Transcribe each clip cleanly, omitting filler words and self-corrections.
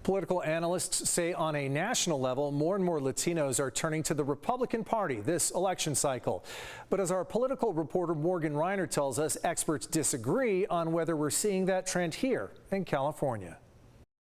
Political analysts say on a national level, more and more Latinos are turning to the Republican Party this election cycle. But as our political reporter Morgan Reiner tells us, experts disagree on whether we're seeing that trend here in California.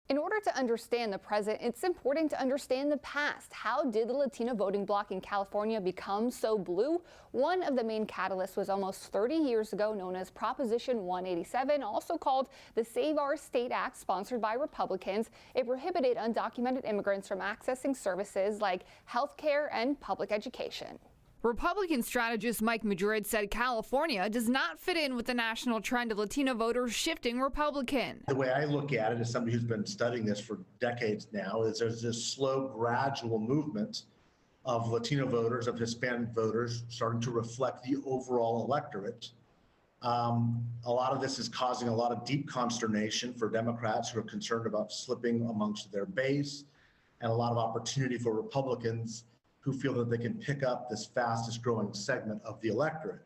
In order to understand the present, it's important to understand the past. How did the Latino voting bloc in California become so blue? One of the main catalysts was almost 30 years ago, known as Proposition 187, also called the Save Our State Act, sponsored by Republicans. It prohibited undocumented immigrants from accessing services like health care and public education. Republican strategist Mike Madrid said California does not fit in with the national trend of Latino voters shifting Republican. The way I look at it as somebody who's been studying this for decades now is there's this slow, gradual movement of Latino voters, of Hispanic voters, starting to reflect the overall electorate. A lot of this is causing a lot of deep consternation for Democrats who are concerned about slipping amongst their base, and a lot of opportunity for Republicans who feel that they can pick up this fastest growing segment of the electorate.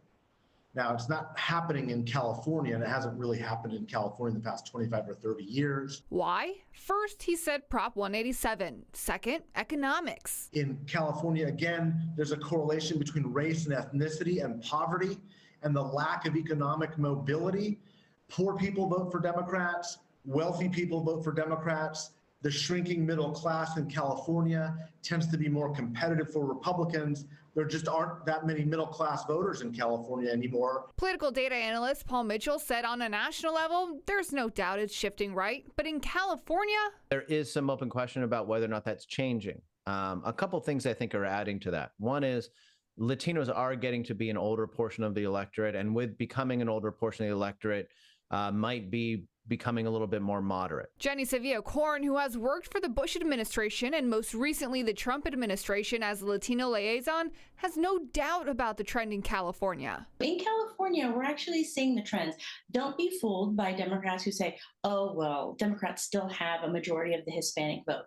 Now, it's not happening in California, and it hasn't really happened in California in the past 25 or 30 years. Why? First, he said Prop 187. Second, economics. In California, again, there's a correlation between race and ethnicity and poverty and the lack of economic mobility. Poor people vote for Democrats, wealthy people vote for Democrats. The shrinking middle class in California tends to be more competitive for Republicans. There just aren't that many middle class voters in California anymore. Political data analyst Paul Mitchell said on a national level, there's no doubt it's shifting right. But in California, there is some open question about whether or not that's changing. A couple things I think are adding to that. One is Latinos are getting to be an older portion of the electorate, and with becoming an older portion of the electorate, might be becoming a little bit more moderate. Jenny Sevilla-Corn, who has worked for the Bush administration and most recently the Trump administration as a Latino liaison, has no doubt about the trend in California. In California, we're actually seeing the trends. Don't be fooled by Democrats who say, oh, well, Democrats still have a majority of the Hispanic vote.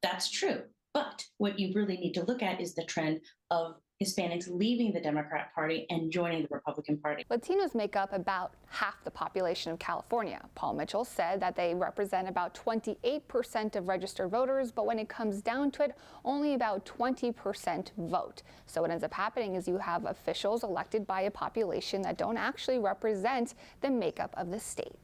That's true. But what you really need to look at is the trend of Hispanics leaving the Democrat Party and joining the Republican Party. Latinos make up about half the population of California. Paul Mitchell said that they represent about 28% of registered voters, but when it comes down to it, only about 20% vote. So what ends up happening is you have officials elected by a population that don't actually represent the makeup of the state.